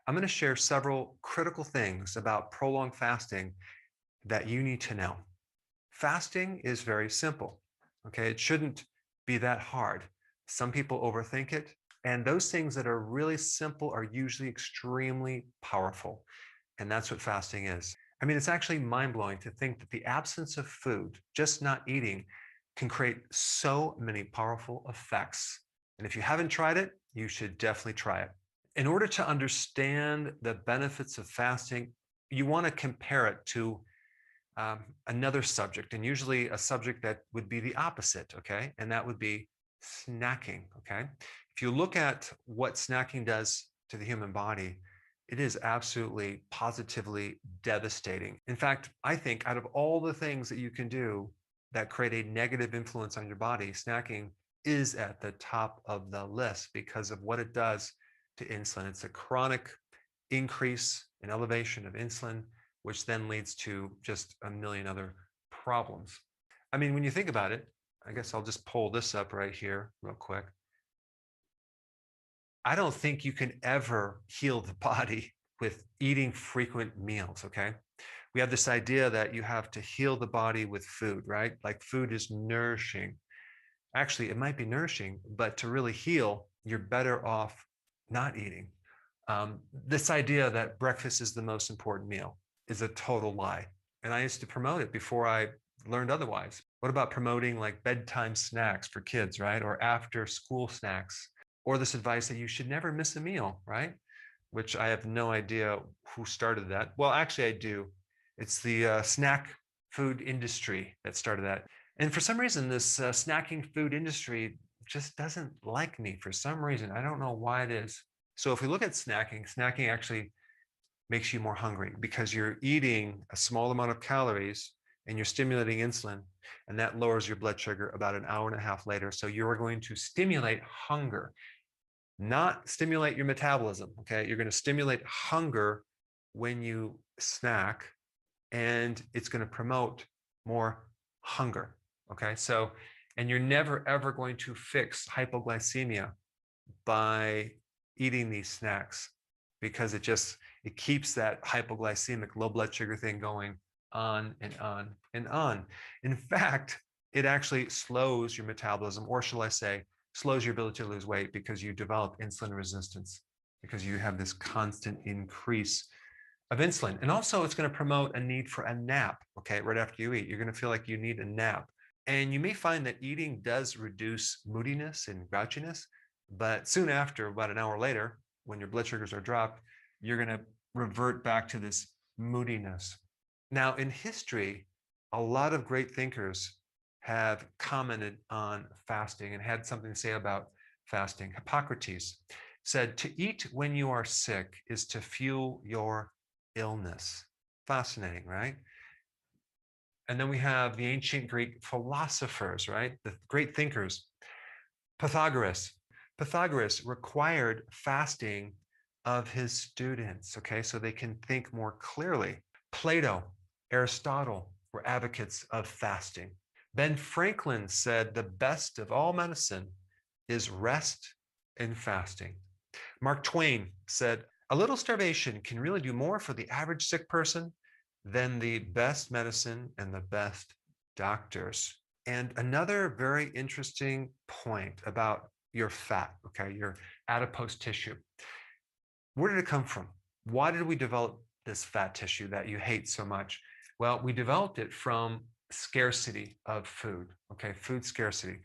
I'm going to share several critical things about prolonged fasting that you need to know. Fasting is very simple. Okay, it shouldn't be that hard. Some people overthink it, and those things that are really simple are usually extremely powerful. And that's what fasting is. I mean, it's actually mind-blowing to think that the absence of food, just not eating, can create so many powerful effects. And if you haven't tried it, you should definitely try it. In order to understand the benefits of fasting, you want to compare it to another subject, and usually a subject that would be the opposite, okay? And that would be snacking, okay? If you look at what snacking does to the human body, it is absolutely positively devastating. In fact, I think out of all the things that you can do that create a negative influence on your body, snacking is at the top of the list because of what it does to insulin. It's a chronic increase in elevation of insulin, which then leads to just a million other problems. I mean, when you think about it, I guess I'll just pull this up right here real quick. I don't think you can ever heal the body with eating frequent meals, okay? We have this idea that you have to heal the body with food, right? Like food is nourishing. Actually, it might be nourishing, but to really heal, you're better off not eating. This idea that breakfast is the most important meal is a total lie. And I used to promote it before I learned otherwise. What about promoting like bedtime snacks for kids, right? Or after school snacks? Or this advice that you should never miss a meal, right? Which I have no idea who started that. Well, actually, I do. It's the snack food industry that started that. And for some reason, this snacking food industry just doesn't like me for some reason. I don't know why it is. So if we look at snacking, snacking actually makes you more hungry because you're eating a small amount of calories and you're stimulating insulin, and that lowers your blood sugar about an hour and a half later. So you're going to stimulate hunger, not stimulate your metabolism. Okay. You're going to stimulate hunger when you snack, and it's going to promote more hunger. Okay. So, and you're never ever going to fix hypoglycemia by eating these snacks because it keeps that hypoglycemic low blood sugar thing going on and on and on. In fact, it actually slows your metabolism, or shall I say, slows your ability to lose weight because you develop insulin resistance because you have this constant increase of insulin. And also it's going to promote a need for a nap, okay, right after you eat. You're going to feel like you need a nap. And you may find that eating does reduce moodiness and grouchiness, but soon after, about an hour later, when your blood sugars are dropped, you're going to revert back to this moodiness. Now, in history, a lot of great thinkers have commented on fasting and had something to say about fasting. Hippocrates said, "To eat when you are sick is to fuel your illness." Fascinating, right? And then we have the ancient Greek philosophers, right? The great thinkers. Pythagoras. Pythagoras required fasting of his students, okay, so they can think more clearly. Plato, Aristotle were advocates of fasting. Ben Franklin said the best of all medicine is rest and fasting. Mark Twain said, "A little starvation can really do more for the average sick person than the best medicine and the best doctors." And another very interesting point about your fat, okay, your adipose tissue. Where did it come from? Why did we develop this fat tissue that you hate so much? Well, we developed it from scarcity of food, okay, food scarcity.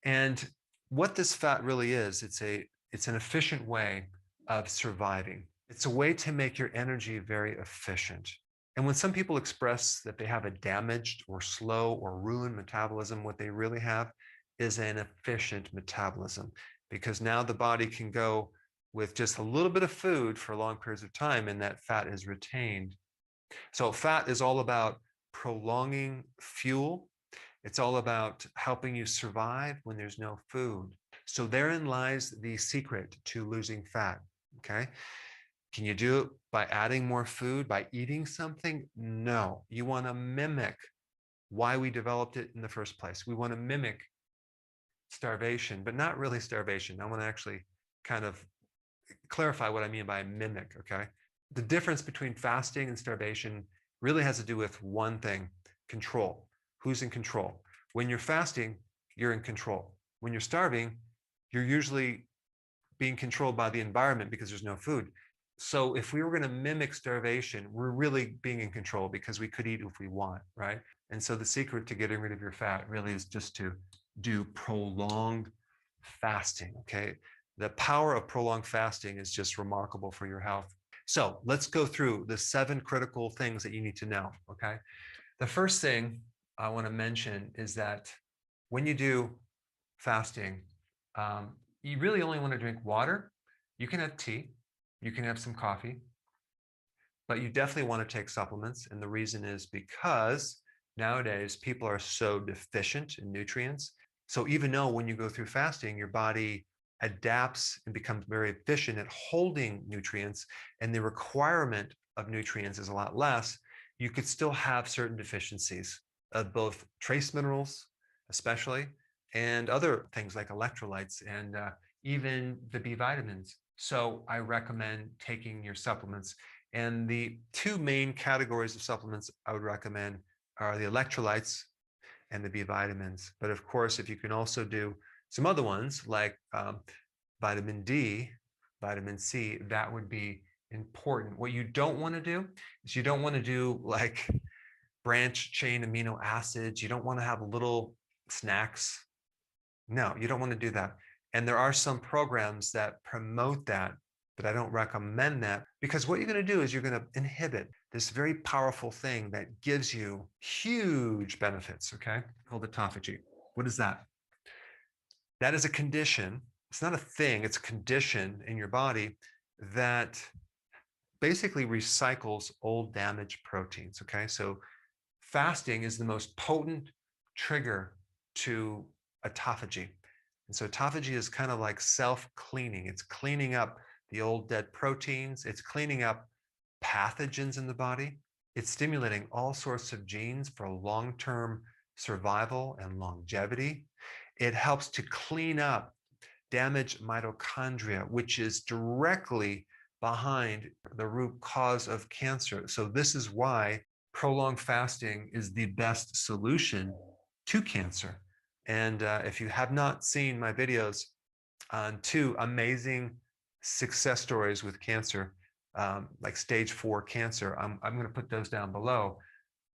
And what this fat really is, it's an efficient way of surviving. It's a way to make your energy very efficient. And when some people express that they have a damaged or slow or ruined metabolism, what they really have is an efficient metabolism, because now the body can go with just a little bit of food for long periods of time, and that fat is retained. So fat is all about prolonging fuel. It's all about helping you survive when there's no food. So therein lies the secret to losing fat, okay? Can you do it by adding more food, by eating something? No. You want to mimic why we developed it in the first place. We want to mimic starvation, but not really starvation. I want to actually kind of clarify what I mean by mimic, okay? The difference between fasting and starvation really has to do with one thing: control. Who's in control? When you're fasting, you're in control. When you're starving, you're usually being controlled by the environment because there's no food. So if we were going to mimic starvation, we're really being in control because we could eat if we want, right? And so the secret to getting rid of your fat really is just to do prolonged fasting, okay? The power of prolonged fasting is just remarkable for your health. So let's go through the 7 critical things that you need to know, okay? The first thing I want to mention is that when you do fasting, you really only want to drink water. You can have tea, you can have some coffee, but you definitely want to take supplements. And the reason is because nowadays people are so deficient in nutrients. So even though when you go through fasting, your body adapts and becomes very efficient at holding nutrients, and the requirement of nutrients is a lot less, you could still have certain deficiencies of both trace minerals, especially, and other things like electrolytes and even the B vitamins. So I recommend taking your supplements. And the 2 main categories of supplements I would recommend are the electrolytes and the B vitamins. But of course, if you can also do some other ones like vitamin D, vitamin C, that would be important. What you don't want to do is you don't want to do like branch chain amino acids. You don't want to have little snacks. No, you don't want to do that. And there are some programs that promote that, but I don't recommend that, because what you're going to do is you're going to inhibit this very powerful thing that gives you huge benefits, okay? Called autophagy. What is that? That is a condition. It's not a thing, it's a condition in your body that basically recycles old damaged proteins, okay? So fasting is the most potent trigger to autophagy. And so autophagy is kind of like self-cleaning. It's cleaning up the old dead proteins. It's cleaning up pathogens in the body. It's stimulating all sorts of genes for long-term survival and longevity. It helps to clean up damaged mitochondria, which is directly behind the root cause of cancer. So this is why prolonged fasting is the best solution to cancer. And if you have not seen my videos on 2 amazing success stories with cancer, like stage 4 cancer, I'm going to put those down below.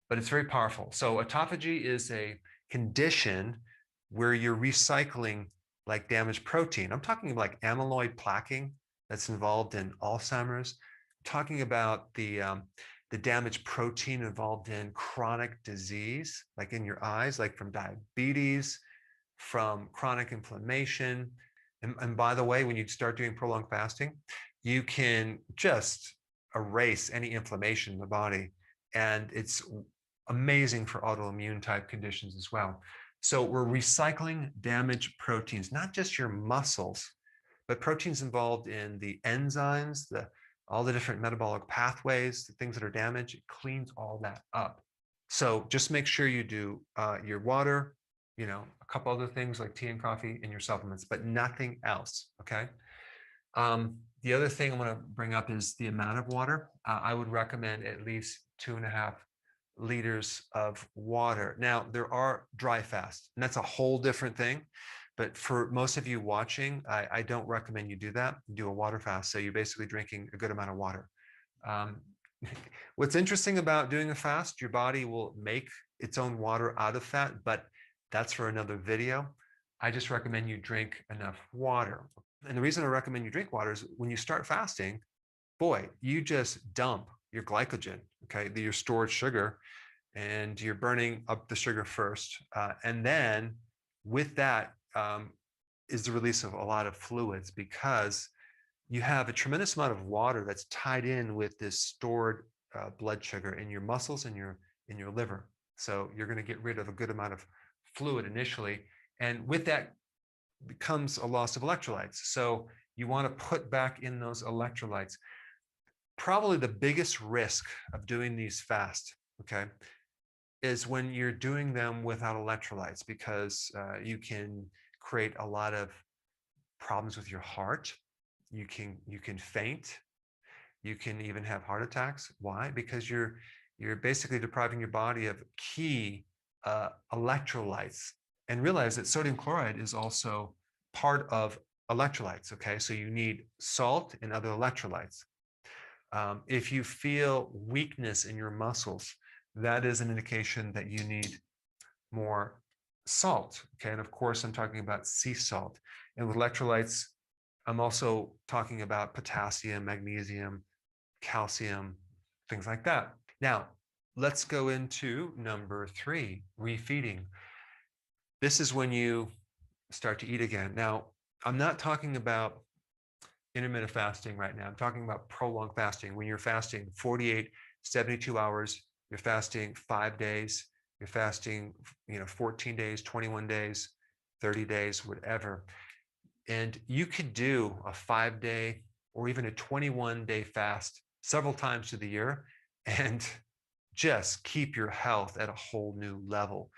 But it's very powerful. So autophagy is a condition where you're recycling like damaged protein. I'm talking like amyloid plaquing that's involved in Alzheimer's. I'm talking about the damaged protein involved in chronic disease, like in your eyes, like from diabetes, from chronic inflammation. And by the way, when you start doing prolonged fasting, you can just erase any inflammation in the body. And it's amazing for autoimmune type conditions as well. So we're recycling damaged proteins, not just your muscles, but proteins involved in the enzymes, all the different metabolic pathways, the things that are damaged. It cleans all that up. So just make sure you do your water, a couple other things like tea and coffee and your supplements, but nothing else, okay? The other thing I want to bring up is the amount of water. I would recommend at least 2.5 liters of water. Now, there are dry fasts, and that's a whole different thing. But for most of you watching, I don't recommend you do that. Do a water fast. So you're basically drinking a good amount of water. Um, what's interesting about doing a fast, your body will make its own water out of fat, but that's for another video. I just recommend you drink enough water. And the reason I recommend you drink water is when you start fasting, boy, you just dump your glycogen, okay, your stored sugar, and you're burning up the sugar first. And then with that is the release of a lot of fluids, because you have a tremendous amount of water that's tied in with this stored blood sugar in your muscles and in your liver. So you're going to get rid of a good amount of fluid initially. And with that becomes a loss of electrolytes. So you want to put back in those electrolytes. Probably the biggest risk of doing these fast, okay, is when you're doing them without electrolytes, because you can create a lot of problems with your heart. You can faint. You can even have heart attacks. Why? Because you're basically depriving your body of key electrolytes. And realize that sodium chloride is also part of electrolytes. Okay, so you need salt and other electrolytes. If you feel weakness in your muscles, that is an indication that you need more salt. Okay, and of course, I'm talking about sea salt. And with electrolytes, I'm also talking about potassium, magnesium, calcium, things like that. Now, let's go into number 3, refeeding. This is when you start to eat again. Now, I'm not talking about intermittent fasting right now. I'm talking about prolonged fasting. When you're fasting 48, 72 hours, you're fasting 5 days, you're fasting, 14 days, 21 days, 30 days, whatever. And you could do a 5-day or even a 21-day fast several times through the year and just keep your health at a whole new level.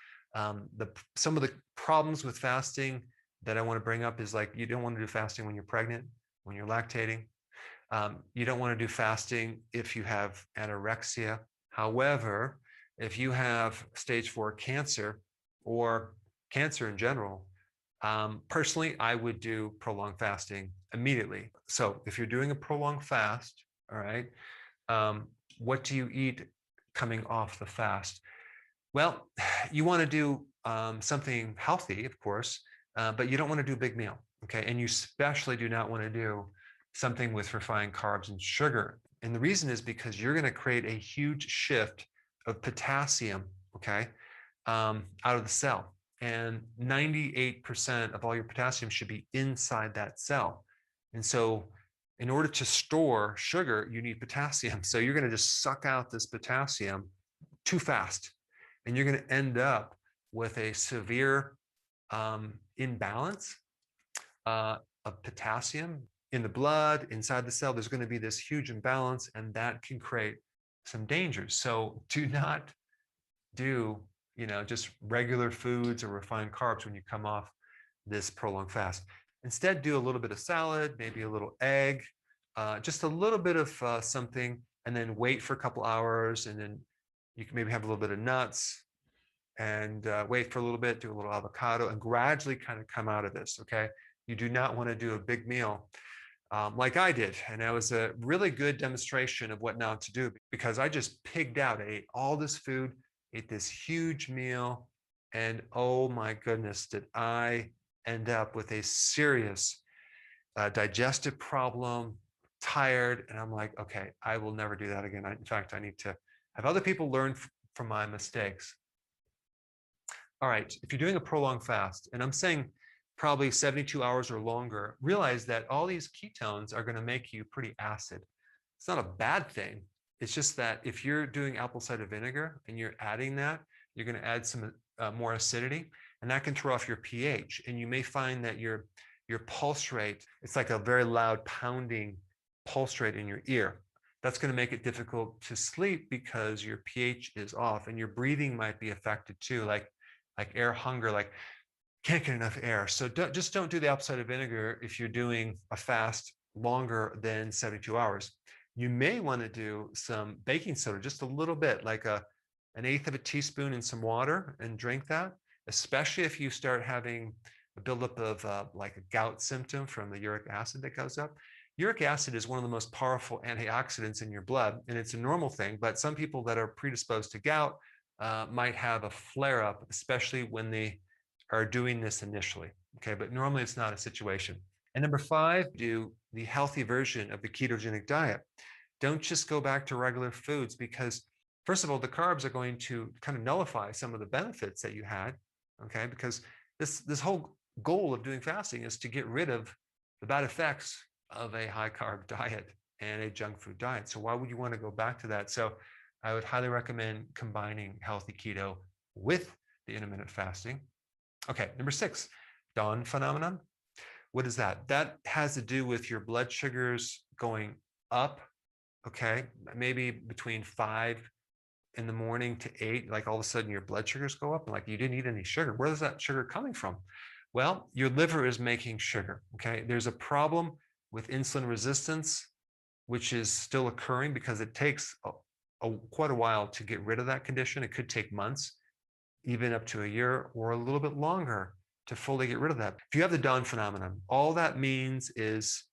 Some of the problems with fasting that I want to bring up is, like, you don't want to do fasting when you're pregnant, when you're lactating. You don't want to do fasting if you have anorexia. However, if you have stage 4 cancer or cancer in general, personally, I would do prolonged fasting immediately. So if you're doing a prolonged fast, all right, what do you eat coming off the fast? Well, you want to do something healthy, of course, but you don't want to do a big meal, okay? And you especially do not want to do something with refined carbs and sugar. And the reason is because you're going to create a huge shift of potassium, okay, out of the cell. And 98% of all your potassium should be inside that cell. And so in order to store sugar, you need potassium. So you're going to just suck out this potassium too fast. And you're going to end up with a severe imbalance of potassium in the blood, inside the cell. There's going to be this huge imbalance, and that can create some dangers. So do not do, just regular foods or refined carbs when you come off this prolonged fast. Instead, do a little bit of salad, maybe a little egg, just a little bit of something, and then wait for a couple hours, and then you can maybe have a little bit of nuts, and wait for a little bit, do a little avocado, and gradually kind of come out of this, okay? You do not want to do a big meal like I did. And that was a really good demonstration of what not to do, because I just pigged out. I ate all this food, ate this huge meal, and oh my goodness, did I end up with a serious digestive problem, tired. And I'm like, okay, I will never do that again. In fact, I need to have other people learn from my mistakes. All right, if you're doing a prolonged fast, and I'm saying probably 72 hours or longer, realize that all these ketones are going to make you pretty acid. It's not a bad thing. It's just that if you're doing apple cider vinegar and you're adding that, you're going to add some more acidity, and that can throw off your pH. And you may find that your pulse rate, it's like a very loud pounding pulse rate in your ear. That's going to make it difficult to sleep because your pH is off, and your breathing might be affected too, like air hunger, like can't get enough air. So just don't do the apple cider vinegar if you're doing a fast longer than 72 hours. You may want to do some baking soda, just a little bit, like an 1/8 of a teaspoon in some water, and drink that, especially if you start having a buildup of like a gout symptom from the uric acid that goes up. Uric acid is one of the most powerful antioxidants in your blood, and it's a normal thing, but some people that are predisposed to gout might have a flare up, especially when they are doing this initially. Okay, but normally it's not a situation. And number 5, do the healthy version of the ketogenic diet. Don't just go back to regular foods, because first of all, the carbs are going to kind of nullify some of the benefits that you had. Okay, because this whole goal of doing fasting is to get rid of the bad effects of a high carb diet and a junk food diet. So why would you want to go back to that? So I would highly recommend combining healthy keto with the intermittent fasting. Okay, number 6, dawn phenomenon. What is that? That has to do with your blood sugars going up, okay? Maybe between 5 in the morning to 8, like all of a sudden your blood sugars go up, and like you didn't eat any sugar. Where is that sugar coming from? Well, your liver is making sugar, okay? There's a problem with insulin resistance, which is still occurring because it takes quite a while to get rid of that condition. It could take months, even up to a year or a little bit longer to fully get rid of that. If you have the Dawn phenomenon, all that means is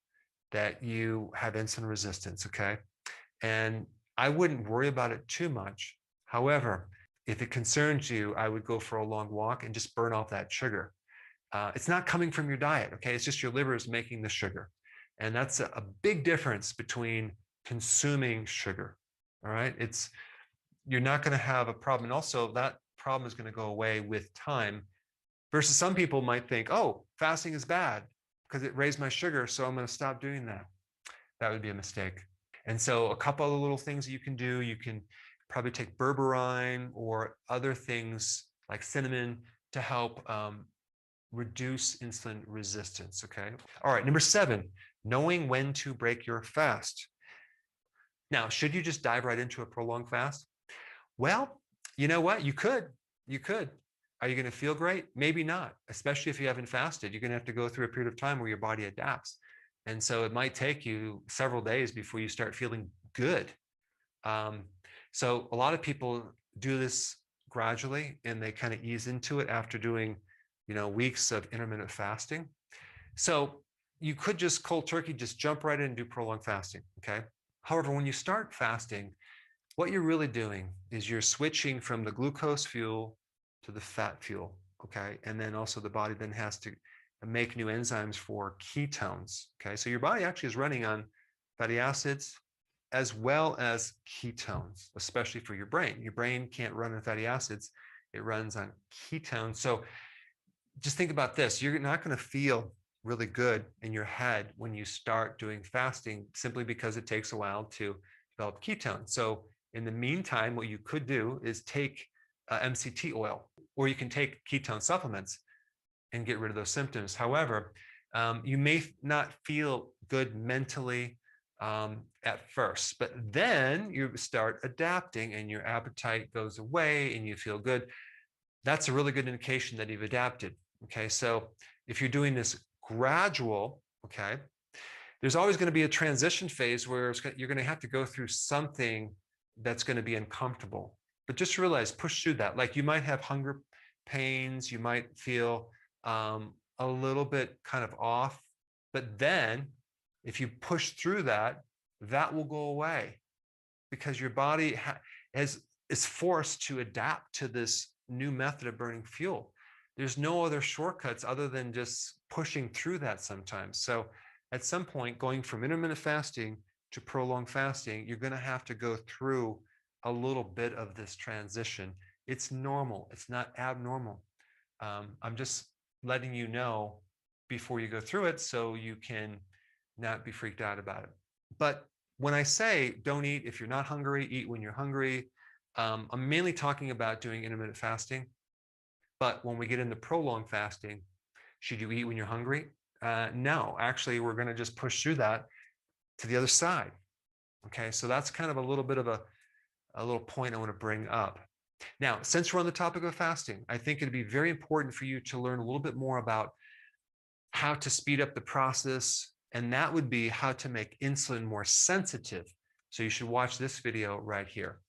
that you have insulin resistance, okay? And I wouldn't worry about it too much. However, if it concerns you, I would go for a long walk and just burn off that sugar. It's not coming from your diet, okay? It's just your liver is making the sugar. And that's a big difference between consuming sugar, all right? You're not going to have a problem. And also that problem is going to go away with time versus some people might think, oh, fasting is bad because it raised my sugar, so I'm going to stop doing that. That would be a mistake. And so a couple of little things that you can do, you can probably take berberine or other things like cinnamon to help reduce insulin resistance, okay? All right, number 7, knowing when to break your fast. Now, should you just dive right into a prolonged fast? Well, you know what? You could. Are you going to feel great? Maybe not, especially if you haven't fasted. You're going to have to go through a period of time where your body adapts. And so it might take you several days before you start feeling good. So a lot of people do this gradually and they kind of ease into it after doing, weeks of intermittent fasting. So you could just cold turkey, just jump right in and do prolonged fasting, okay? However, when you start fasting, what you're really doing is you're switching from the glucose fuel to the fat fuel, okay? And then also the body then has to make new enzymes for ketones, okay? So your body actually is running on fatty acids as well as ketones, especially for your brain. Your brain can't run on fatty acids, it runs on ketones. So just think about this. You're not going to feel really good in your head when you start doing fasting simply because it takes a while to develop ketones. So in the meantime, what you could do is take MCT oil, or you can take ketone supplements and get rid of those symptoms. However, you may not feel good mentally at first, but then you start adapting and your appetite goes away and you feel good. That's a really good indication that you've adapted. Okay, so if you're doing this gradual, okay, there's always going to be a transition phase where you're going to have to go through something that's going to be uncomfortable. But just realize, push through that. Like you might have hunger pains, you might feel a little bit kind of off, but then if you push through that, that will go away because your body is forced to adapt to this new method of burning fuel. There's no other shortcuts other than just pushing through that sometimes. So at some point, going from intermittent fasting to prolonged fasting, you're going to have to go through a little bit of this transition. It's normal. It's not abnormal. I'm just letting you know before you go through it so you can not be freaked out about it. But when I say don't eat if you're not hungry, eat when you're hungry, I'm mainly talking about doing intermittent fasting. But when we get into prolonged fasting, should you eat when you're hungry? No, actually, we're going to just push through that to the other side. Okay, so that's kind of a little bit of a little point I want to bring up. Now, since we're on the topic of fasting, I think it'd be very important for you to learn a little bit more about how to speed up the process, and that would be how to make insulin more sensitive. So you should watch this video right here.